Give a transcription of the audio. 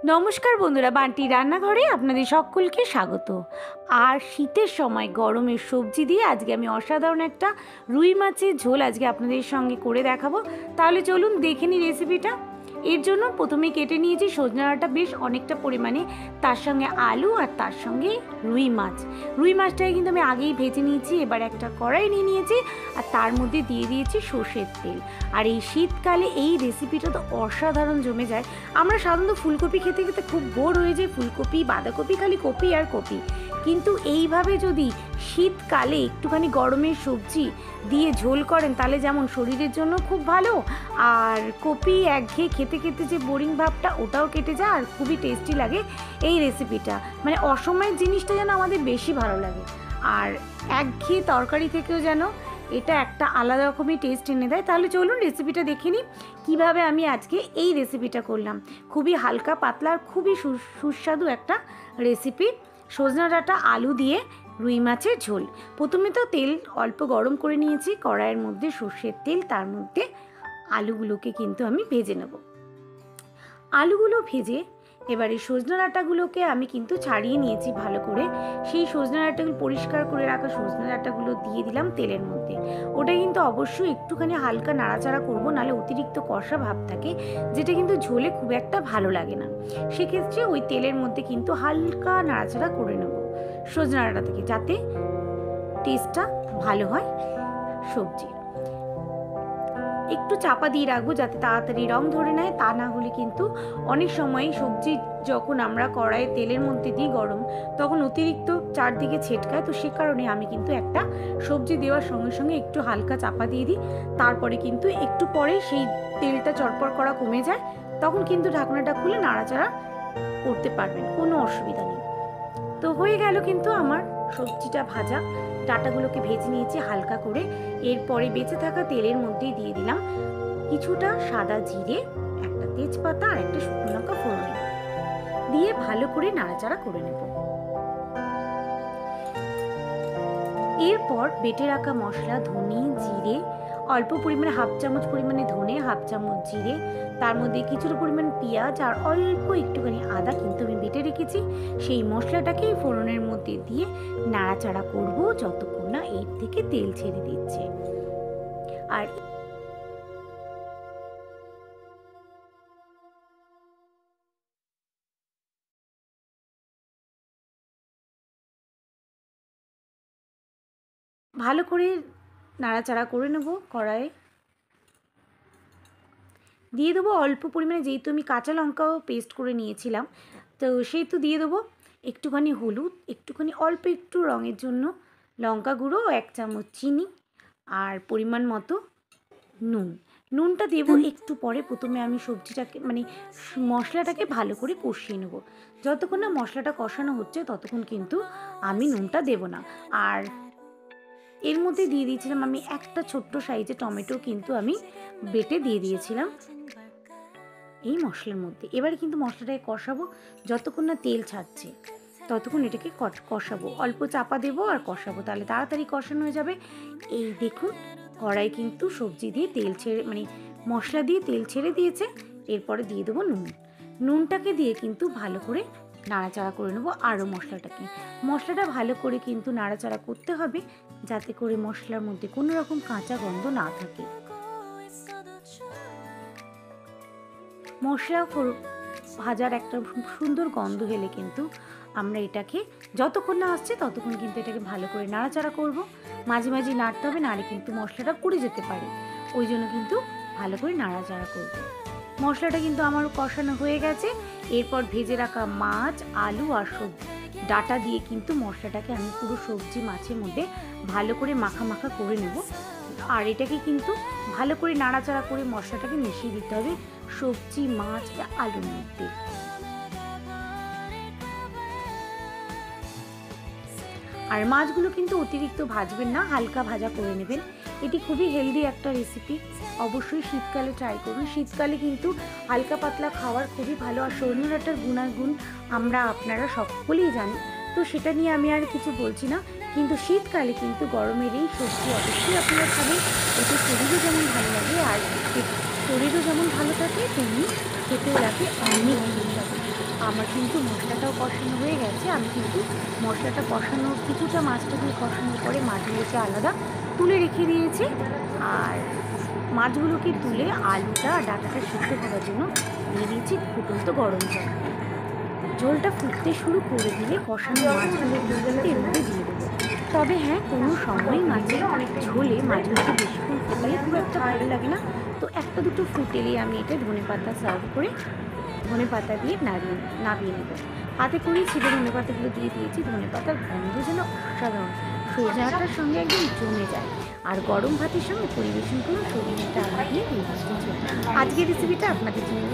নমস্কার বন্ধুরা, বান্টি রান্নাঘরে আপনাদের সকলকে স্বাগত। আর শীতের সময় গরমের সবজি দিয়ে আজকে আমি অসাধারণ একটা রুই মাছের ঝোল আজকে আপনাদের সঙ্গে করে দেখাবো। তাহলে চলুন দেখে নিই রেসিপিটা। এর জন্য প্রথমেই কেটে নিয়েছি সজনে ডাঁটা বেশ অনেকটা পরিমাণে, তার সঙ্গে আলু আর তার সঙ্গে রুই মাছ। রুই মাছটাকে কিন্তু আমি আগেই ভেজে নিয়েছি। এবার একটা কড়াই নিয়ে নিয়েছি আর তার মধ্যে দিয়ে দিয়েছি সর্ষের তেল। আর এই শীতকালে এই রেসিপিটা তো অসাধারণ জমে যায়। আমরা সাধারণত ফুলকপি খেতে খেতে খুব বোর হয়ে যাই, ফুলকপি বাঁধাকপি খালি কপি আর কপি, কিন্তু এইভাবে যদি শীতকালে একটুখানি গরমের সবজি দিয়ে ঝোল করেন তাহলে যেমন শরীরের জন্য খুব ভালো, আর কপি একঘেয়ে খেতে খেতে যে বোরিং ভাবটা ওটাও কেটে যায়, আর খুবই টেস্টি লাগে এই রেসিপিটা। মানে অসময়ের জিনিসটা যেন আমাদের বেশি ভালো লাগে, আর একঘেয়ে তরকারি থেকেও যেন এটা একটা আলাদা রকমই টেস্ট এনে দেয়। তাহলে চলুন রেসিপিটা দেখে নিই কীভাবে আমি আজকে এই রেসিপিটা করলাম। খুবই হালকা পাতলা আর খুবই সুস্বাদু একটা রেসিপি, সজনে ডাঁটা আলু দিয়ে রুই মাছের ঝোল। প্রথমে তো তেল অল্প গরম করে নিয়েছি, কড়াইয়ের মধ্যে সর্ষের তেল, তার মধ্যে আলুগুলোকে কিন্তু আমি ভেজে নেব। আলুগুলো ভেজে এবারে সজনে ডাঁটাগুলোকে আমি কিন্তু ছাড়িয়ে নিয়েছি ভালো করে। সেই সজনে ডাঁটাগুলো পরিষ্কার করে রাখা সজনে ডাঁটাগুলো দিয়ে দিলাম তেলের মধ্যে। ওটা কিন্তু অবশ্যই একটুখানি হালকা নাড়াচাড়া করব, নাহলে অতিরিক্ত কষা ভাব থাকে, যেটা কিন্তু ঝোলে খুব একটা ভালো লাগে না। সেক্ষেত্রে ওই তেলের মধ্যে কিন্তু হালকা নাড়াচাড়া করে নেব সজনে ডাঁটা থেকে, যাতে টেস্টটা ভালো হয় সবজির। একটু চাপা দিয়ে রাখবো যাতে তাড়াতাড়ি রং ধরে নেয়, তা না হলে কিন্তু অনেক সময় সবজি যখন আমরা কড়াইয়ে তেলের মধ্যে দিই গরম, তখন অতিরিক্ত চারদিকে ছেটকায়। তো সে কারণে আমি কিন্তু একটা সবজি দেওয়ার সঙ্গে সঙ্গে একটু হালকা চাপা দিয়ে দিই, তারপরে কিন্তু একটু পরে সেই তেলটা চটপট করা কমে যায়, তখন কিন্তু ঢাকনাটা খুলে নাড়াচাড়া করতে পারবেন, কোনো অসুবিধা নেই। তো হয়ে গেল কিন্তু আমার সবজিটা ভাজা। ডাঁটাগুলোকে ভেজে নিয়েছি হালকা করে। এরপরে বেঁচে থাকা তেলের মধ্যেই দিয়ে দিলাম কিছুটা সাদা জিরে, একটা তেজপাতা আর একটা শুকনো লঙ্কা ফোড়নে দিয়ে ভালো করে নাড়াচাড়া করে নেব। এরপর বেটে রাখা মশলা ধনে জিরে, অল্প পরিমাণে হাফ চামচ পরিমাণে ধনে, হাফ চামচ জিরে, তার মধ্যে কিছুটা পরিমাণ পেঁয়াজ আর অল্প একটুখানি আদা কিন্তু আমি বেটে রেখেছি, সেই মশলাটাকে ফোড়নের মধ্যে দিয়ে নাড়াচাড়া করব যতক্ষণ না এর থেকে তেল ছেড়ে দিচ্ছে। আর ভালো করে নাড়াচাড়া করে নেব। কড়াইয়ে দিয়ে দেবো অল্প পরিমাণে, যেহেতু আমি কাঁচা লঙ্কাও পেস্ট করে নিয়েছিলাম, তো সেহেতু দিয়ে দেবো একটুখানি হলুদ, একটুখানি অল্প একটু রঙের জন্য লঙ্কা গুঁড়ো, 1 চামচ চিনি আর পরিমাণ মতো নুন। নুনটা দেবো একটু পরে। প্রথমে আমি সবজিটাকে মানে মশলাটাকে ভালো করে কষিয়ে নেব। যতক্ষণ না মশলাটা কষানো হচ্ছে ততক্ষণ কিন্তু আমি নুনটা দেব না। আর এর মধ্যে দিয়ে দিয়েছিলাম আমি একটা ছোট্ট সাইজের টমেটো, কিন্তু আমি বেটে দিয়ে দিয়েছিলাম এই মশলার মধ্যে। এবারে কিন্তু মশলাটাকে কষাবো যতক্ষণ না তেল ছাড়ছে, ততক্ষণ এটাকে কষাবো। অল্প চাপা দেবো আর কষাবো, তাহলে তাড়াতাড়ি কষানো হয়ে যাবে। এই দেখুন কড়াই কিন্তু সবজি দিয়ে তেল ছেড়ে মানে মশলা দিয়ে তেল ছেড়ে দিয়েছে। এরপরে দিয়ে দেবো নুন। নুনটাকে দিয়ে কিন্তু ভালো করে নাড়াচাড়া করে নেবো। আরও মশলাটা ভালো করে কিন্তু নাড়াচাড়া করতে হবে, যাতে করে মশলার মধ্যে কোনো রকম কাঁচা গন্ধ না থাকে। মশলা ভাজার একটা সুন্দর গন্ধ এলে কিন্তু আমরা এটাকে যতক্ষণ না আসছে ততক্ষণ কিন্তু এটাকে ভালো করে নাড়াচাড়া করব। মাঝে মাঝে নাড়তে হবে, নাড়ে কিন্তু মশলাটা পুড়ে যেতে পারে, ওই জন্য কিন্তু ভালো করে নাড়াচাড়া করব। মশলাটা কিন্তু আমার কষানো হয়ে গেছে। এরপর ভেজে রাখা মাছ, আলু আর সবজি ডাঁটা দিয়ে কিন্তু মশলাটাকে আমি পুরো সবজি মাছের মধ্যে ভালো করে মাখা মাখা করে নেব। আর এটাকে কিন্তু ভালো করে নাড়াচাড়া করে মশলাটাকে মিশিয়ে দিতে হবে সবজি মাছ আলুর মধ্যে। আর মাছগুলো কিন্তু অতিরিক্ত ভাজবেন না, হালকা ভাজা করে নেবেন। এটি খুবই হেলদি একটা রেসিপি, অবশ্যই শীতকালে ট্রাই করুন। শীতকালে কিন্তু হালকা পাতলা খাবার খুবই ভালো, আর সজনে ডাঁটার গুণাগুণ আমরা আপনারা সকলেই জানি, তো সেটা নিয়ে আমি আর কিছু বলছি না। কিন্তু শীতকালে কিন্তু গরমের এই সবজি অবশ্যই আপনারা খাবেন, এতে শরীরও যেমন ভালো লাগে আর শরীরও যেমন ভালো থাকে তেমনি খেতেও লাগে অনেক সুস্বাদু। আমার কিন্তু মশলাটাও কষানো হয়ে গেছে। আমি কিন্তু মশলাটা কষানোর কিছুটা মাছটাকে কষানোর পরে মাছগুলোকে আলাদা তুলে রেখে দিয়েছি। আর মাছগুলোকে তুলে আলুটা ডাঁটাটা সিদ্ধ করার জন্য দিয়ে দিয়েছি ফুটন্ত গরম জল। ঝোলটা ফুটতে শুরু করে দিলে কষানো মাছগুলো এর মধ্যে দিয়ে দেবো। তবে হ্যাঁ, কোনো সময় মাছের ঝোলে মাছগুলোকে বেশিক্ষণ ফুটালে খুব একটা ভালো লাগে না। তো একটা দুটো ফুটেলেই আমি এটা ধনেপাতা সার্ভ করে ধনেপাতা দিয়ে নামিয়ে নেব। হাতে করেই ছিল ধনেপাতাগুলো দিয়ে দিয়েছি। ধনেপাতার গন্ধ যেন অসাধারণ, সোজা আটার সঙ্গে একদম জমে যায়। আর গরম ভাতের সঙ্গে পরিবেশন করুন সবিনেটা আলু দিয়ে রুই মাছের ঝোল। আজকের রেসিপিটা আপনাদের জন্য